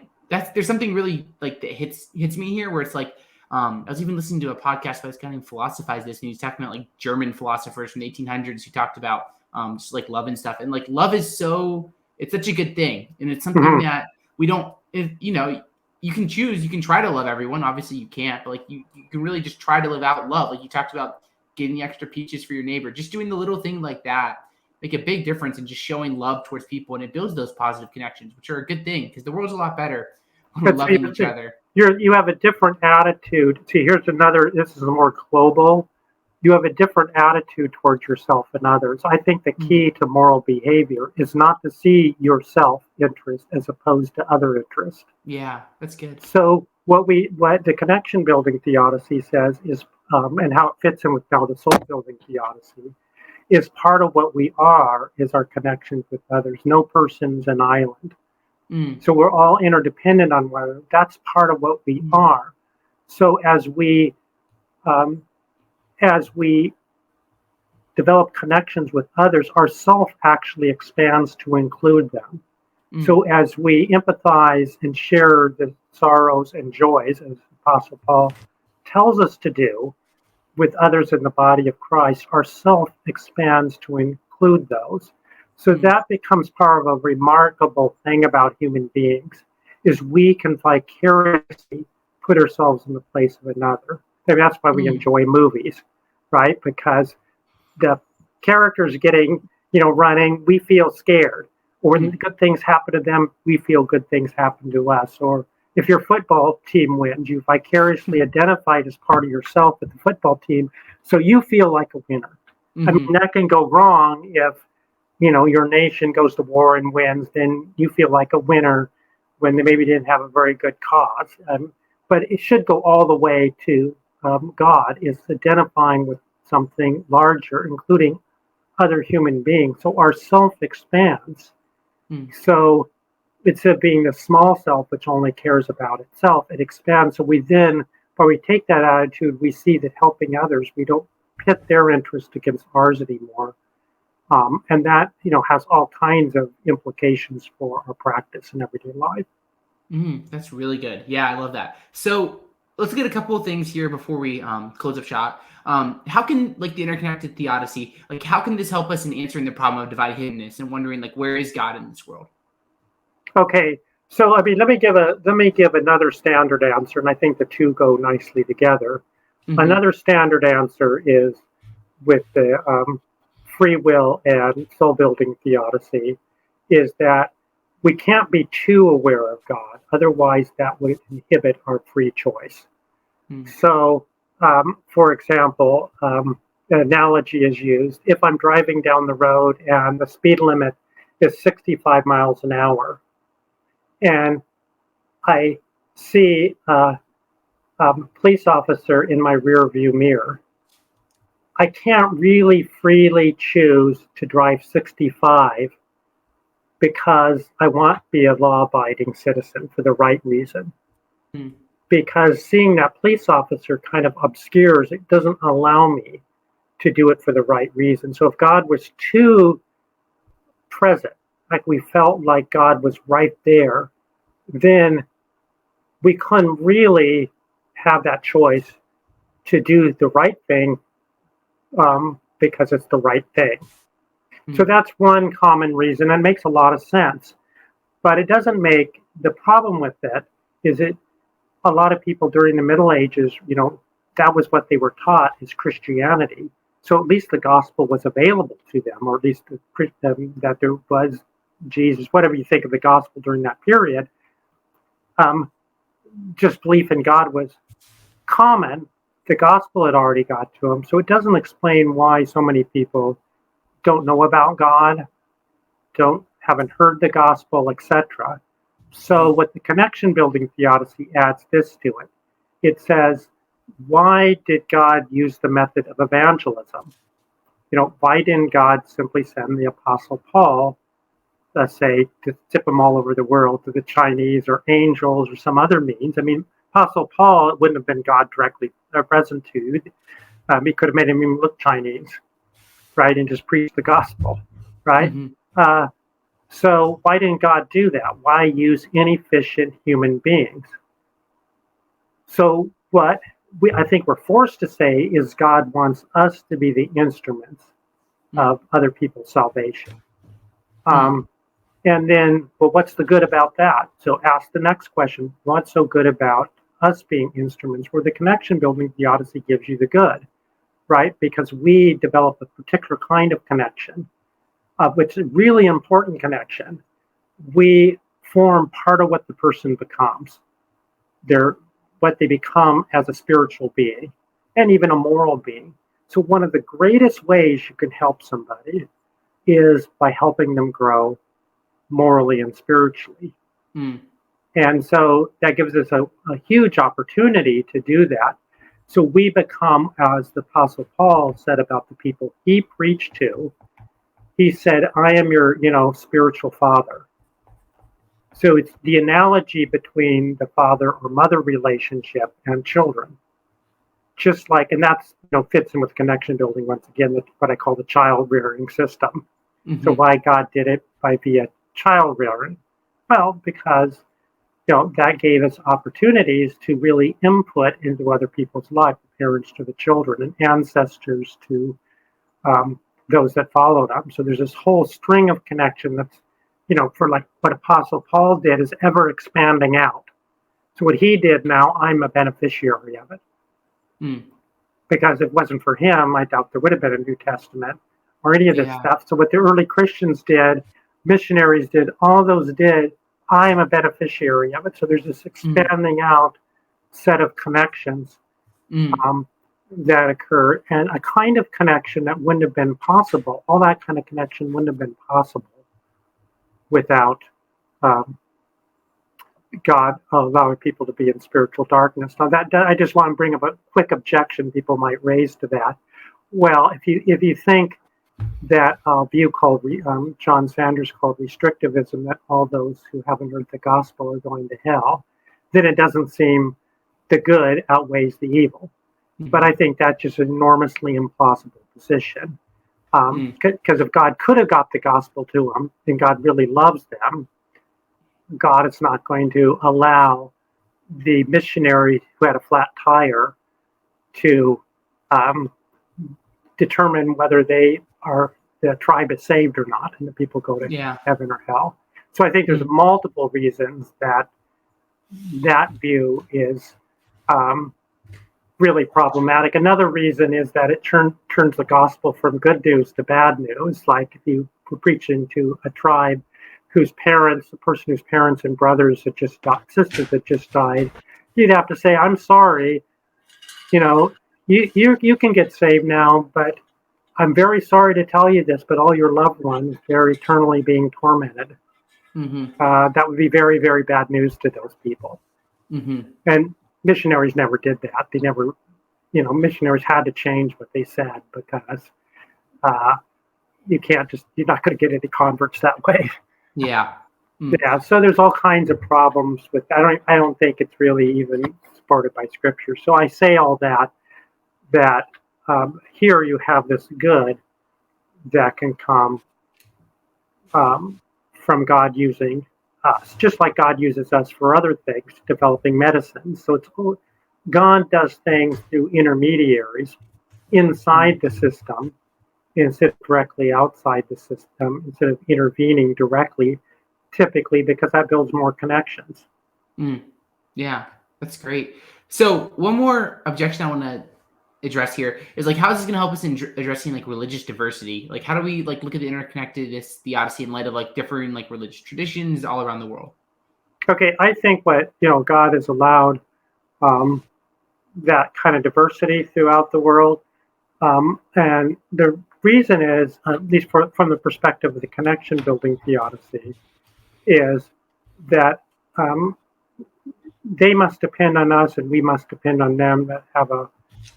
there's something really like that hits me here, where it's like I was even listening to a podcast by this guy named Philosophize This, and he was talking about like German philosophers from the 1800s who talked about just like love and stuff. And like love is it's such a good thing, and it's something that we don't. You can choose. You can try to love everyone. Obviously, you can't, but like you can really just try to live out love. Like you talked about getting the extra peaches for your neighbor, just doing the little thing like that make a big difference in just showing love towards people, and it builds those positive connections, which are a good thing because the world's a lot better when we're loving each other. You have a different attitude. See, here's another. This is more global. You have a different attitude towards yourself and others. I think the key to moral behavior is not to see your self-interest as opposed to other interest. Yeah, that's good. So what the connection building theodicy says is, and how it fits in with now the soul building theodicy, is part of what we are is our connections with others. No person's an island. So we're all interdependent on one another. That's part of what we are. So as we develop connections with others, our self actually expands to include them. So as we empathize and share the sorrows and joys, as Apostle Paul tells us to do, with others in the body of Christ, our self expands to include those. So that becomes part of a remarkable thing about human beings, is we can vicariously put ourselves in the place of another. Maybe that's why we enjoy movies, right? Because the characters getting, running, we feel scared. Or when good things happen to them, we feel good things happen to us. Or if your football team wins, you vicariously identified as part of yourself with the football team, so you feel like a winner. I mean, that can go wrong if, your nation goes to war and wins, then you feel like a winner when they maybe didn't have a very good cause. But it should go all the way to God, is identifying with something larger, including other human beings. So our self expands. Mm. So instead of being the small self, which only cares about itself, it expands. So we then, when we take that attitude, we see that helping others, we don't pit their interest against ours anymore. And that, has all kinds of implications for our practice in everyday life. That's really good. Yeah, I love that. So let's get a couple of things here before we close up shop. How can the interconnected theodicy, how can this help us in answering the problem of divine hiddenness and wondering where is God in this world? Okay, so let me give another standard answer, and I think the two go nicely together. Mm-hmm. Another standard answer is with the free will and soul building theodicy, is that we can't be too aware of God, otherwise that would inhibit our free choice. Mm-hmm. So, for example, an analogy is used. If I'm driving down the road and the speed limit is 65 miles an hour, and I see a police officer in my rear view mirror, I can't really freely choose to drive 65 because I want to be a law-abiding citizen for the right reason. Mm. Because seeing that police officer kind of obscures, it doesn't allow me to do it for the right reason. So if God was too present, like we felt like God was right there, then we couldn't really have that choice to do the right thing because it's the right thing. Mm-hmm. So that's one common reason, and makes a lot of sense. But it doesn't make, the problem with it is a lot of people during the Middle Ages, that was what they were taught is Christianity. So at least the gospel was available to them, or at least that there was Jesus, whatever you think of the gospel during that period. Just belief in God was common. The gospel had already got to them. So it doesn't explain why so many people don't know about God, haven't heard the gospel, etc. So what the connection building theodicy adds this to it. It says, why did God use the method of evangelism? Why didn't God simply send the Apostle Paul, let's say, to tip them all over the world to the Chinese or angels or some other means? I mean, Apostle Paul, it wouldn't have been God directly present to. He could have made him even look Chinese, right, and just preach the gospel, right? Mm-hmm. So why didn't God do that? Why use inefficient human beings? So what I think we're forced to say is God wants us to be the instruments of other people's salvation. And then, well, what's the good about that? So ask the next question, what's so good about us being instruments? Where the connection building theodicy gives you the good, right? Because we develop a particular kind of connection, which is a really important connection. We form part of what the person becomes. They're what they become as a spiritual being and even a moral being. So one of the greatest ways you can help somebody is by helping them grow morally and spiritually. Mm. And so that gives us a huge opportunity to do that. So we become, as the Apostle Paul said about the people he preached to, he said, I am your, spiritual father. So it's the analogy between the father or mother relationship and children. Just like, and that's, fits in with connection building, once again, what I call the child rearing system. Mm-hmm. So why God did it via child rearing? Well, because, that gave us opportunities to really input into other people's lives, parents to the children and ancestors to those that followed them. So there's this whole string of connection that's, for like what Apostle Paul did is ever expanding out. So what he did now, I'm a beneficiary of it. Mm. Because if it wasn't for him, I doubt there would have been a New Testament or any of this stuff. So what the early Christians did, missionaries did, all those did, I am a beneficiary of it. So there's this expanding out set of connections that occur, and a kind of connection that wouldn't have been possible. All that kind of connection wouldn't have been possible without God allowing people to be in spiritual darkness. Now that I just want to bring up a quick objection people might raise to that. Well, if you think that view called John Sanders called restrictivism, that all those who haven't heard the gospel are going to hell, then it doesn't seem the good outweighs the evil. But I think that's just an enormously implausible position. Because if God could have got the gospel to them, and God really loves them, God is not going to allow the missionary who had a flat tire to determine whether the tribe is saved or not, and the people go to heaven or hell. So I think there's multiple reasons that view is really problematic. Another reason is that it turns the gospel from good news to bad news. Like if you were preaching to a tribe whose parents, the person whose parents and brothers had just died, sisters had just died, you'd have to say, "I'm sorry, you can get saved now, but I'm very sorry to tell you this, but all your loved ones, they're eternally being tormented." That would be very, very bad news to those people. And missionaries never did that. They never, missionaries had to change what they said because you're not going to get any converts that way. Yeah. So there's all kinds of problems with that. I don't think it's really even supported by Scripture. So I say all that here you have this good that can come from God using us, just like God uses us for other things, developing medicine. So God does things through intermediaries inside the system instead of directly outside the system, instead of intervening directly, typically because that builds more connections. Yeah, that's great. So one more objection I want to address here is how is this going to help us in addressing religious diversity? How do we look at the interconnectedness theodicy in light of differing religious traditions all around the world? Okay, I think what God has allowed that kind of diversity throughout the world, and the reason is, at least from the perspective of the connection building theodicy, is that they must depend on us and we must depend on them that have a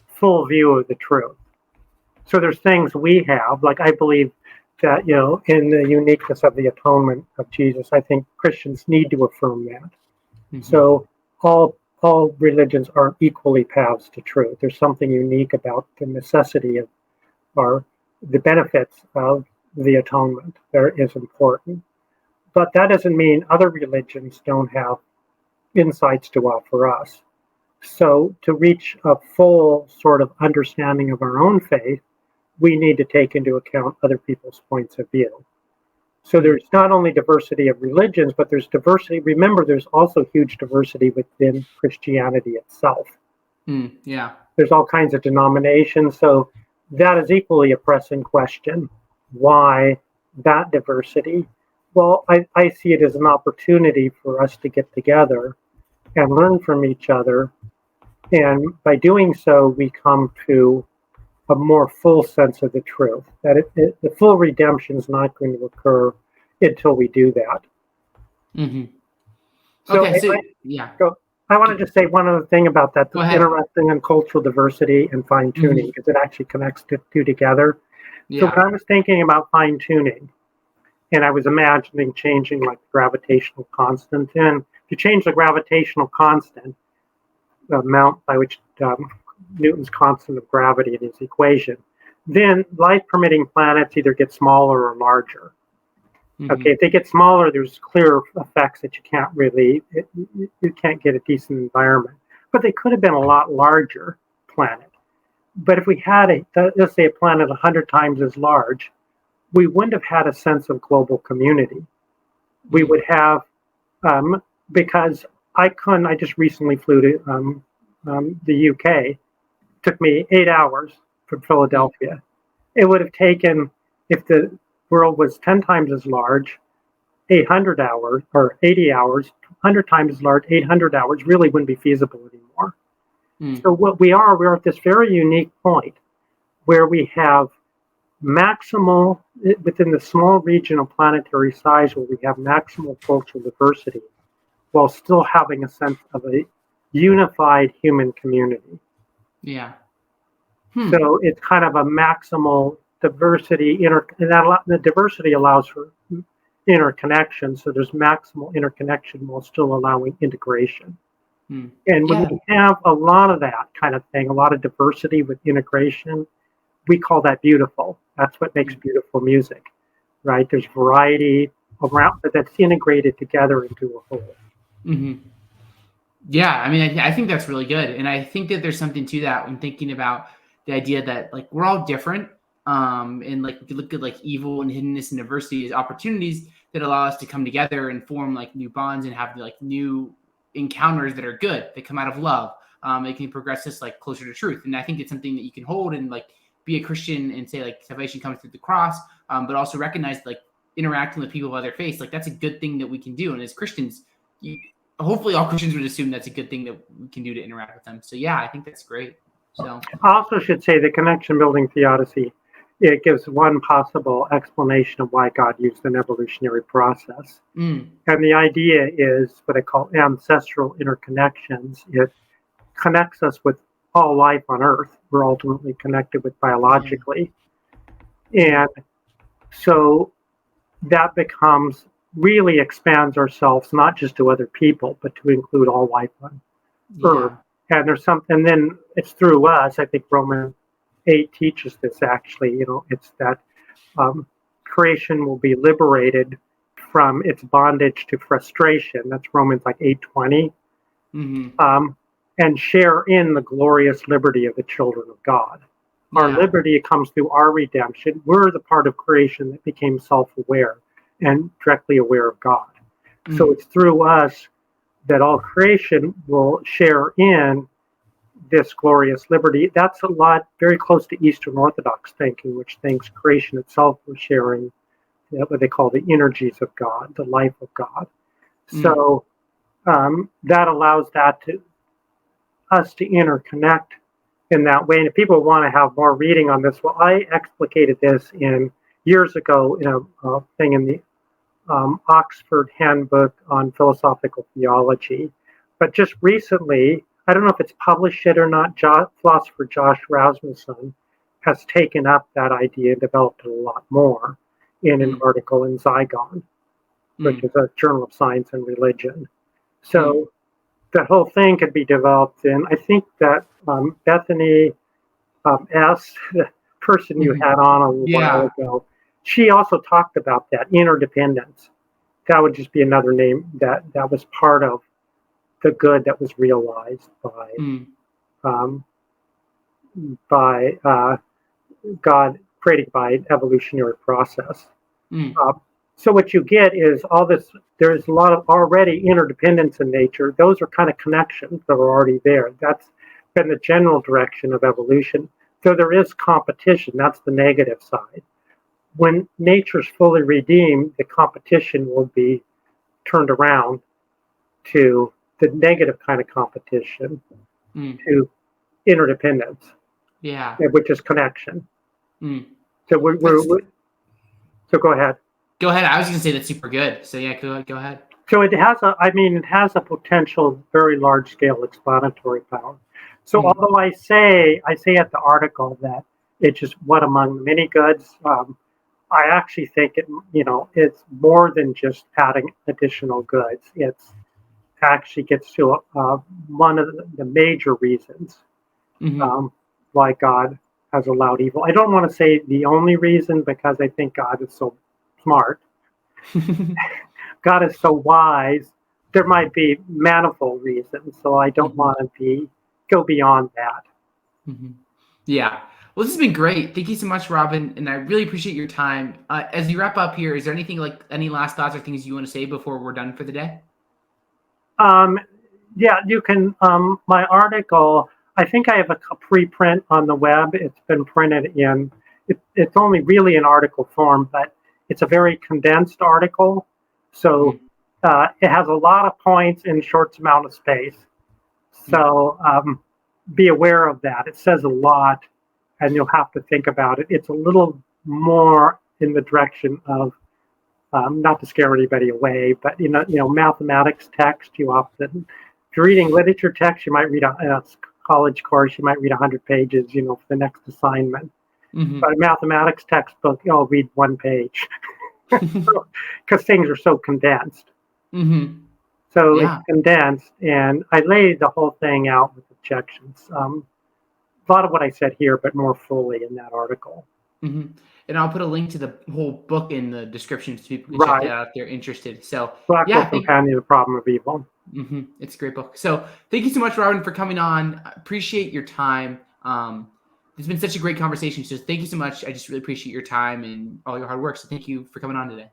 full view of the truth. So there's things we have, I believe that, in the uniqueness of the atonement of Jesus, I think Christians need to affirm that. So all religions are equally paths to truth. There's something unique about the necessity of, or the benefits of the atonement that is important. But that doesn't mean other religions don't have insights to offer us. So to reach a full sort of understanding of our own faith, we need to take into account other people's points of view. So there's not only diversity of religions, but there's diversity. Remember, there's also huge diversity within Christianity itself. There's all kinds of denominations. So that is equally a pressing question. Why that diversity? Well, I see it as an opportunity for us to get together and learn from each other. And by doing so, we come to a more full sense of the truth, that the full redemption is not going to occur until we do that. So I want to just say one other thing about that. That's interesting in cultural diversity and fine-tuning, because it actually connects the two together. So when I was thinking about fine-tuning, and I was imagining changing the gravitational constant, and if you change the gravitational constant, the amount by which Newton's constant of gravity in his equation, then life-permitting planets either get smaller or larger. Okay, if they get smaller, there's clear effects that you can't get a decent environment. But they could have been a lot larger planet. But if we had let's say a planet 100 times as large, we wouldn't have had a sense of global community. We would have, because I just recently flew to the UK. Took me 8 hours from Philadelphia. It would have taken, if the world was 10 times as large, 800 hours, or 80 hours, 100 times as large, 800 hours really wouldn't be feasible anymore. So what we're at this very unique point where we have maximal, within the small region of planetary size, where we have maximal cultural diversity, while still having a sense of a unified human community. So it's kind of a maximal diversity, the diversity allows for interconnection, so there's maximal interconnection while still allowing integration. And when you have a lot of that kind of thing, a lot of diversity with integration, we call that beautiful. That's what makes beautiful music, right? There's variety around, but that's integrated together into a whole. Yeah, I mean, I think that's really good, and I think that there's something to that when thinking about the idea that like we're all different, and like we could look at like evil and hiddenness and diversity as opportunities that allow us to come together and form like new bonds and have like new encounters that are good, that come out of love. It can progress us like closer to truth, and I think it's something that you can hold and like be a Christian and say like salvation comes through the cross, but also recognize like interacting with people of other faiths, like that's a good thing that we can do, and as Christians, hopefully all Christians would assume that's a good thing that we can do to interact with them. So yeah, I think that's great. So I also should say the connection building theodicy, it gives one possible explanation of why God used an evolutionary process. And the idea is what I call ancestral interconnections. It connects us with all life on Earth. We're ultimately connected with biologically. And so that becomes really expands ourselves not just to other people, but to include all life on Earth. And there's something, and then it's through us. I think Romans 8 teaches this actually. You know, it's that creation will be liberated from its bondage to frustration. That's Romans like 8:20, and share in the glorious liberty of the children of God. Our liberty comes through our redemption. We're the part of creation that became self-aware and directly aware of God. So it's through us that all creation will share in this glorious liberty. That's a lot very close to Eastern Orthodox thinking, which thinks creation itself was sharing what they call the energies of God, the life of God. So that allows us to interconnect in that way. And if people want to have more reading on this, well, I explicated this years ago in a thing in the Oxford Handbook on Philosophical Theology. But just recently, I don't know if it's published yet or not, philosopher Josh Rasmussen has taken up that idea and developed it a lot more in an article in Zygon, which is a journal of science and religion. So that whole thing could be developed in, I think that Bethany S., the person you had on a while ago, she also talked about that interdependence. That would just be another name that was part of the good that was realized by God, created by evolutionary process. So what you get is all this. There's a lot of already interdependence in nature. Those are kind of connections that are already there. That's been the general direction of evolution. So there is competition. That's the negative side. When nature's fully redeemed, the competition will be turned around to the negative kind of competition, to interdependence, which is connection. So so go ahead. Go ahead. I was going to say that's super good. So yeah, go ahead. So it has a potential very large scale explanatory power. So although I say at the article that it's just one among many goods, I actually think it's more than just adding additional goods. It's actually gets to one of the major reasons why God has allowed evil. I don't want to say the only reason, because I think God is so smart. God is so wise. There might be manifold reasons, so I don't want to go beyond that. Yeah. Well, this has been great. Thank you so much, Robin, and I really appreciate your time. As we wrap up here, is there anything like any last thoughts or things you want to say before we're done for the day? Yeah, you can. My article, I think I have a preprint on the web. It's been printed in. It's only really in article form, but it's a very condensed article. So it has a lot of points in a short amount of space. So be aware of that. It says a lot, and you'll have to think about it. It's a little more in the direction of, not to scare anybody away, but mathematics text. You often, if you're reading literature text, you might read a college course. You might read 100 pages. For the next assignment. Mm-hmm. But a mathematics textbook, I'll read one page because things are so condensed. Mm-hmm. So it's Yeah. condensed, and I laid the whole thing out with objections. A lot of what I said here, but more fully in that article. Mm-hmm. And I'll put a link to the whole book in the description so people can check Right. that out if they're interested. So Blackwell yeah, Companion, The Problem of Evil. it's a great book. So thank you so much, Robin, for coming on. I appreciate your time. It's been such a great conversation. So thank you so much. I just really appreciate your time and all your hard work. So thank you for coming on today.